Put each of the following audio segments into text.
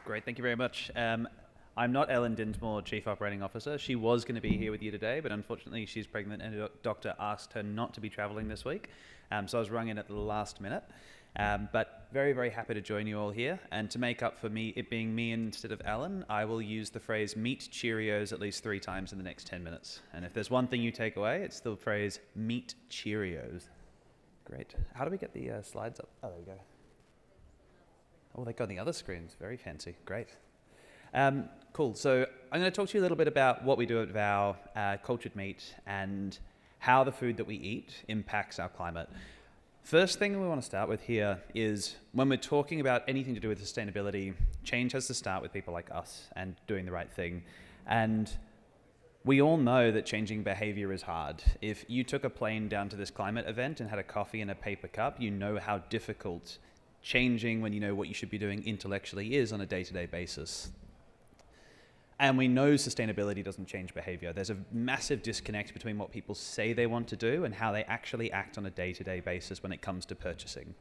Great, thank you very much. I'm not Ellen Dinsmore, Chief Operating Officer. She was going to be here with you today, but unfortunately she's pregnant and a doctor asked her not to be traveling this week. So I was rung in at the last minute. But very, very happy to join you all here. And to make up for it being me instead of Ellen, I will use the phrase meat Cheerios at least 3 times in the next 10 minutes. And if there's one thing you take away, it's the phrase meat Cheerios. Great. How do we get the slides up? Oh, there we go. Oh, they got on the other screens. Very fancy. Great. Cool. So I'm going to talk to you a little bit about what we do at Vow, cultured meat, and how the food that we eat impacts our climate. First thing we want to start with here is when we're talking about anything to do with sustainability, change has to start with people like us and doing the right thing. And we all know that changing behavior is hard. If you took a plane down to this climate event and had a coffee in a paper cup, you know how difficult changing when you know what you should be doing intellectually is on a day-to-day basis. And we know sustainability doesn't change behavior. There's a massive disconnect between what people say they want to do and how they actually act on a day-to-day basis when it comes to purchasing.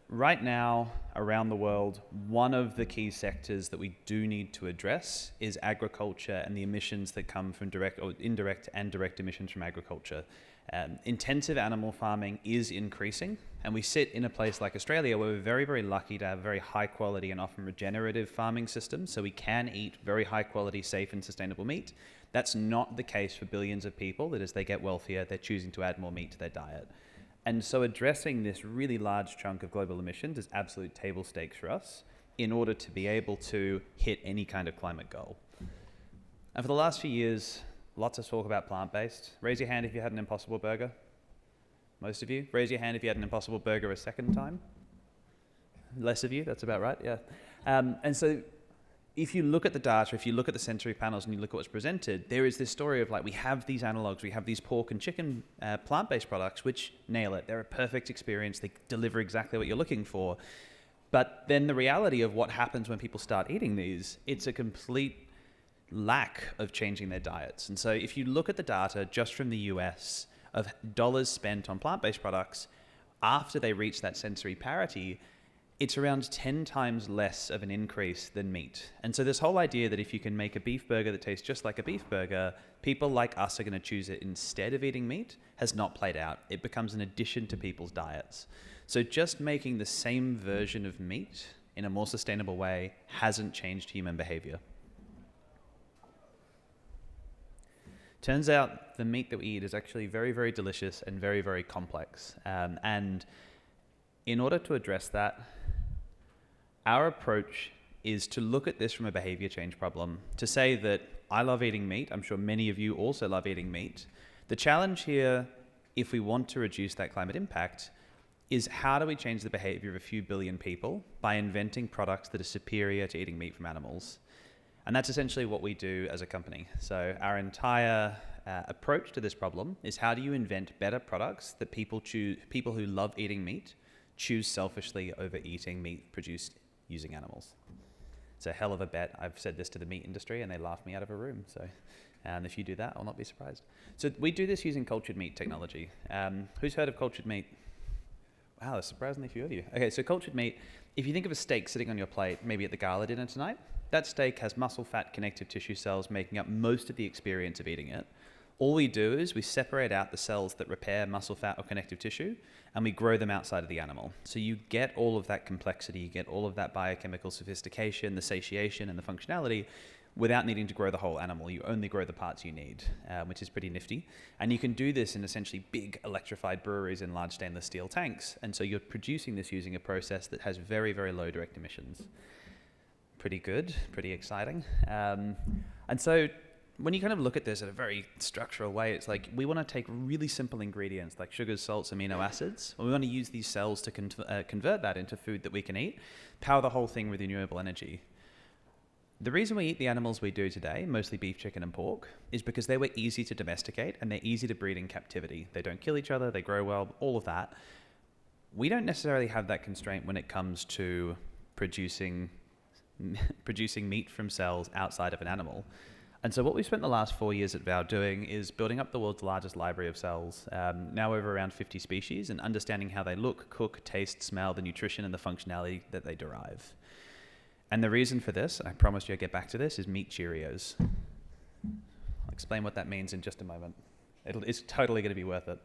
Right now, around the world, one of the key sectors that we do need to address is agriculture and the emissions that come from direct or indirect and direct emissions from agriculture. Intensive animal farming is increasing, and we sit in a place like Australia where we're very, very lucky to have very high quality and often regenerative farming systems, so we can eat very high quality, safe and sustainable meat. That's not the case for billions of people that as they get wealthier, they're choosing to add more meat to their diet. And so addressing this really large chunk of global emissions is absolute table stakes for us in order to be able to hit any kind of climate goal. And for the last few years, lots of talk about plant-based. Raise your hand if you had an Impossible Burger. Most of you. Raise your hand if you had an Impossible Burger a second time. Less of you, that's about right, yeah. And so if you look at the data, if you look at the sensory panels and you look at what's presented, there is this story of like, we have these analogs, we have these pork and chicken plant-based products which nail it. They're a perfect experience. They deliver exactly what you're looking for. But then the reality of what happens when people start eating these, it's a complete lack of changing their diets. And so if you look at the data just from the US of dollars spent on plant-based products after they reach that sensory parity, it's around 10 times less of an increase than meat. And so this whole idea that if you can make a beef burger that tastes just like a beef burger, people like us are going to choose it instead of eating meat has not played out. It becomes an addition to people's diets. So just making the same version of meat in a more sustainable way hasn't changed human behavior. Turns out the meat that we eat is actually very, very delicious and very, very complex. And in order to address that, our approach is to look at this from a behavior change problem, to say that I love eating meat. I'm sure many of you also love eating meat. The challenge here, if we want to reduce that climate impact, is how do we change the behavior of a few billion people by inventing products that are superior to eating meat from animals? And that's essentially what we do as a company. So our entire approach to this problem is how do you invent better products that people who love eating meat choose selfishly over eating meat produced using animals. It's a hell of a bet. I've said this to the meat industry and they laugh me out of a room. So if you do that, I'll not be surprised. So we do this using cultured meat technology. Who's heard of cultured meat? Wow, there's surprisingly few of you. Okay, so cultured meat, if you think of a steak sitting on your plate, maybe at the gala dinner tonight, that steak has muscle, fat, connective tissue cells making up most of the experience of eating it. All we do is we separate out the cells that repair muscle, fat, or connective tissue, and we grow them outside of the animal. So you get all of that complexity, you get all of that biochemical sophistication, the satiation, and the functionality without needing to grow the whole animal. You only grow the parts you need, which is pretty nifty. And you can do this in essentially big electrified breweries in large stainless steel tanks. And so you're producing this using a process that has very, very low direct emissions. Pretty good, pretty exciting. And so when you kind of look at this in a very structural way, it's like we want to take really simple ingredients like sugars, salts, amino acids, and we want to use these cells to convert that into food that we can eat, power the whole thing with renewable energy. The reason we eat the animals we do today, mostly beef, chicken, and pork, is because they were easy to domesticate and they're easy to breed in captivity. They don't kill each other, they grow well, all of that. We don't necessarily have that constraint when it comes to producing meat from cells outside of an animal. And so what we've spent the last 4 years at Vow doing is building up the world's largest library of cells, now over around 50 species, and understanding how they look, cook, taste, smell, the nutrition and the functionality that they derive. And the reason for this, I promise you I'll get back to this, is meat Cheerios. I'll explain what that means in just a moment. It's totally going to be worth it.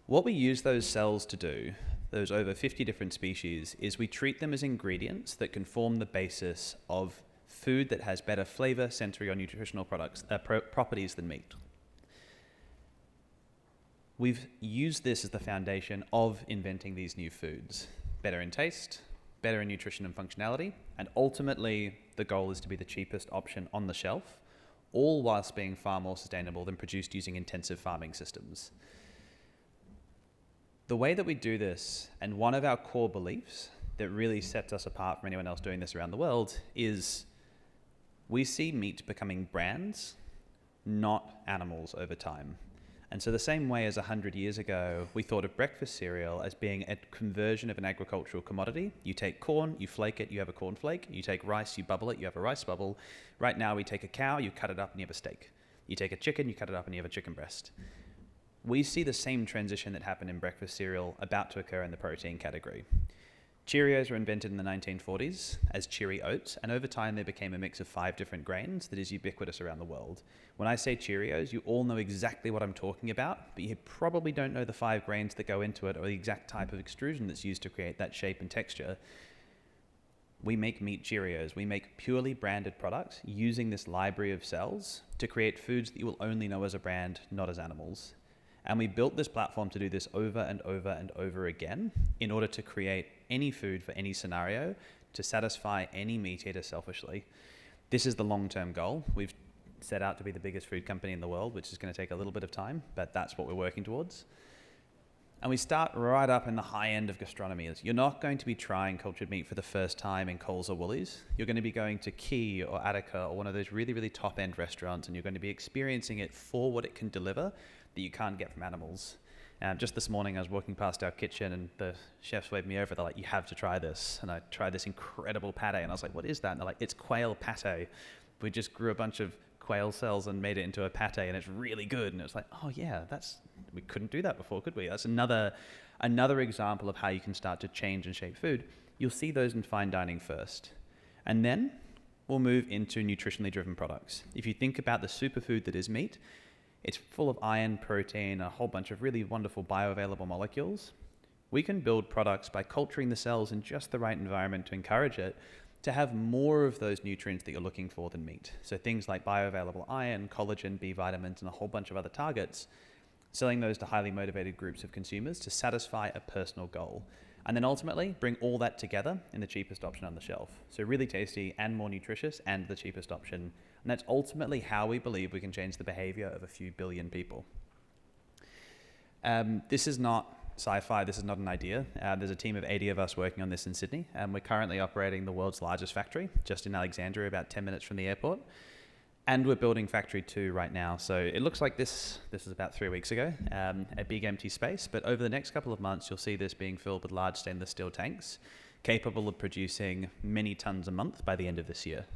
What we use those cells to do, those over 50 different species, is we treat them as ingredients that can form the basis of food that has better flavor, sensory, or nutritional properties than meat. We've used this as the foundation of inventing these new foods. Better in taste, better in nutrition and functionality, and ultimately the goal is to be the cheapest option on the shelf, all whilst being far more sustainable than produced using intensive farming systems. The way that we do this, and one of our core beliefs that really sets us apart from anyone else doing this around the world, is we see meat becoming brands, not animals over time. And so the same way as 100 years ago, we thought of breakfast cereal as being a conversion of an agricultural commodity. You take corn, you flake it, you have a corn flake. You take rice, you bubble it, you have a rice bubble. Right now we take a cow, you cut it up and you have a steak. You take a chicken, you cut it up and you have a chicken breast. We see the same transition that happened in breakfast cereal about to occur in the protein category. Cheerios were invented in the 1940s as Cheery Oats, and over time they became a mix of 5 different grains that is ubiquitous around the world. When I say Cheerios, you all know exactly what I'm talking about, but you probably don't know the 5 grains that go into it or the exact type of extrusion that's used to create that shape and texture. We make meat Cheerios. We make purely branded products using this library of cells to create foods that you will only know as a brand, not as animals. And we built this platform to do this over and over and over again in order to create any food for any scenario to satisfy any meat eater selfishly. This is the long-term goal. We've set out to be the biggest food company in the world, which is going to take a little bit of time, but that's what we're working towards. And we start right up in the high end of gastronomy. You're not going to be trying cultured meat for the first time in Coles or Woolies. You're going to be going to Key or Attica or one of those really, really top-end restaurants, and you're going to be experiencing it for what it can deliver that you can't get from animals. Just this morning, I was walking past our kitchen and the chefs waved me over. They're like, you have to try this. And I tried this incredible pate. And I was like, what is that? And they're like, it's quail pate. We just grew a bunch of quail cells and made it into a pate, and it's really good. And it was like, oh yeah, we couldn't do that before, could we? That's another example of how you can start to change and shape food. You'll see those in fine dining first. And then we'll move into nutritionally driven products. If you think about the superfood that is meat, it's full of iron, protein, a whole bunch of really wonderful bioavailable molecules. We can build products by culturing the cells in just the right environment to encourage it to have more of those nutrients that you're looking for than meat. So things like bioavailable iron, collagen, B vitamins, and a whole bunch of other targets, selling those to highly motivated groups of consumers to satisfy a personal goal. And then ultimately bring all that together in the cheapest option on the shelf. So really tasty and more nutritious and the cheapest option. And that's ultimately how we believe we can change the behavior of a few billion people. This is not sci-fi, this is not an idea. There's a team of 80 of us working on this in Sydney, and we're currently operating the world's largest factory, just in Alexandria, about 10 minutes from the airport. And we're building Factory 2 right now. So it looks like this is about 3 weeks ago, a big empty space. But over the next couple of months, you'll see this being filled with large stainless steel tanks, capable of producing many tons a month by the end of this year.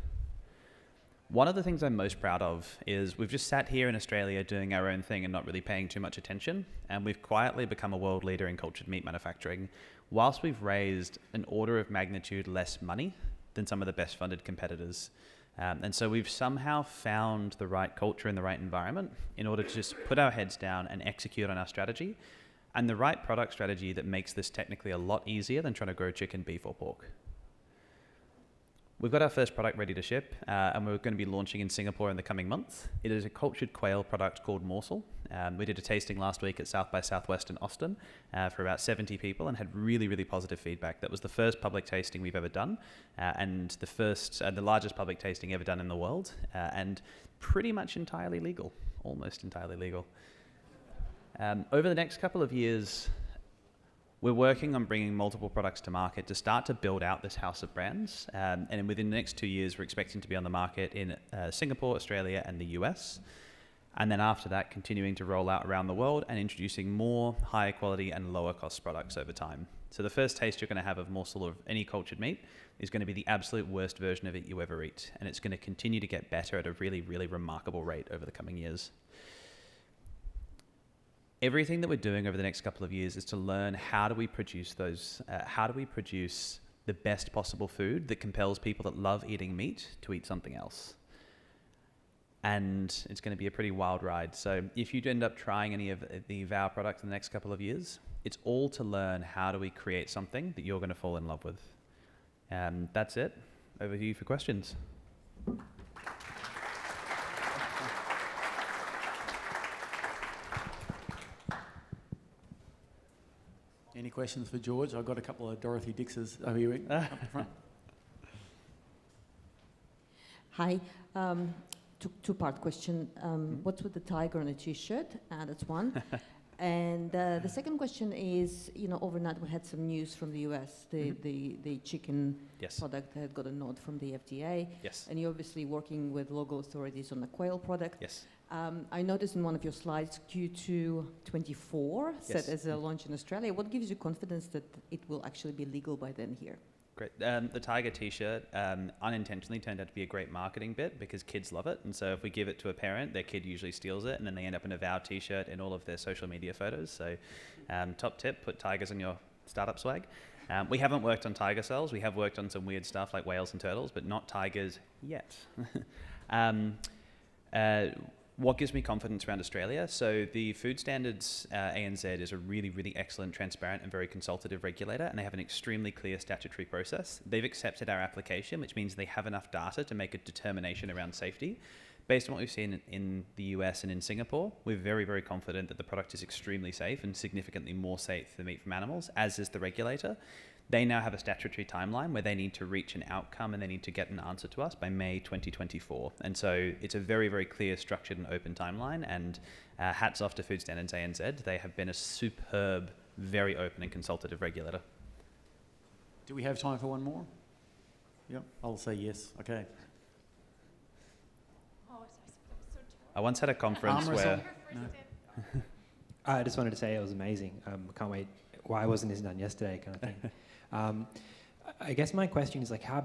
One of the things I'm most proud of is we've just sat here in Australia doing our own thing and not really paying too much attention. And we've quietly become a world leader in cultured meat manufacturing, whilst we've raised an order of magnitude less money than some of the best funded competitors. And so we've somehow found the right culture and the right environment in order to just put our heads down and execute on our strategy, and the right product strategy that makes this technically a lot easier than trying to grow chicken, beef, or pork. We've got our first product ready to ship, and we're going to be launching in Singapore in the coming months. It is a cultured quail product called Morsel. We did a tasting last week at South by Southwest in Austin for about 70 people and had really, really positive feedback. That was the first public tasting we've ever done, and the largest public tasting ever done in the world, and pretty much entirely legal, almost entirely legal. Over the next couple of years, we're working on bringing multiple products to market to start to build out this house of brands. And within the next 2 years, we're expecting to be on the market in Singapore, Australia, and the US. And then after that, continuing to roll out around the world and introducing more higher quality and lower cost products over time. So the first taste you're going to have of morsel of any cultured meat is going to be the absolute worst version of it you ever eat. And it's going to continue to get better at a really, really remarkable rate over the coming years. Everything that we're doing over the next couple of years is to learn how do we produce the best possible food that compels people that love eating meat to eat something else. And it's going to be a pretty wild ride. So if you end up trying any of the Vow products in the next couple of years, it's all to learn how do we create something that you're going to fall in love with. That's it. Over to you for questions. Any questions for George? I've got a couple of Dorothy Dixes over here up the front. Hi. Two-part question. What's with the tiger on a T-shirt? That's one. And the second question is, overnight we had some news from the US. The chicken product had got a nod from the FDA. Yes. And you're obviously working with local authorities on the quail product. Yes. I noticed in one of your slides Q2 24 set as a launch in Australia. What gives you confidence that it will actually be legal by then here? Great. The tiger T-shirt unintentionally turned out to be a great marketing bit because kids love it. And so if we give it to a parent, their kid usually steals it, and then they end up in a Vow T-shirt in all of their social media photos. So top tip, put tigers on your startup swag. We haven't worked on tiger cells. We have worked on some weird stuff like whales and turtles, but not tigers yet. What gives me confidence around Australia? So the Food Standards ANZ is a really, really excellent, transparent and very consultative regulator, and they have an extremely clear statutory process. They've accepted our application, which means they have enough data to make a determination around safety. Based on what we've seen in the US and in Singapore, we're very, very confident that the product is extremely safe and significantly more safe than meat from animals, as is the regulator. They now have a statutory timeline where they need to reach an outcome and they need to get an answer to us by May 2024. And so it's a very, very clear, structured and open timeline, and hats off to Food Standards ANZ. They have been a superb, very open and consultative regulator. Do we have time for one more? Yep, I'll say yes. Okay. I once had a conference where... I just wanted to say it was amazing. Can't wait. Why wasn't this done yesterday, kind of thing. I guess my question is like, how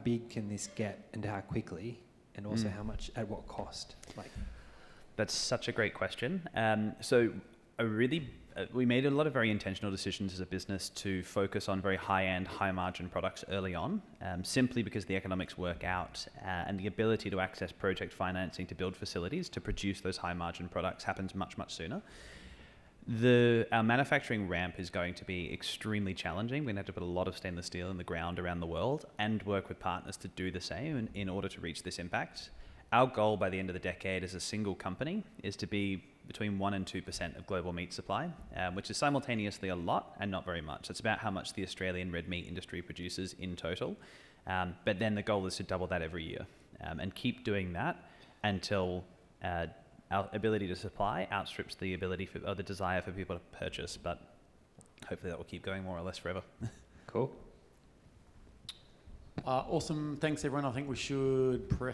big can this get and how quickly, and also how much, at what cost? That's such a great question. We made a lot of very intentional decisions as a business to focus on very high-end, high-margin products early on, simply because the economics work out and the ability to access project financing to build facilities to produce those high-margin products happens much, much sooner. Our manufacturing ramp is going to be extremely challenging. We're going to have to put a lot of stainless steel in the ground around the world and work with partners to do the same in order to reach this impact. Our goal by the end of the decade as a single company is to be between 1% and 2% of global meat supply, which is simultaneously a lot and not very much. It's about how much the Australian red meat industry produces in total. But then the goal is to double that every year and keep doing that until our ability to supply outstrips the ability or the desire for people to purchase, but hopefully that will keep going more or less forever. Cool. Awesome. Thanks, everyone. I think we should press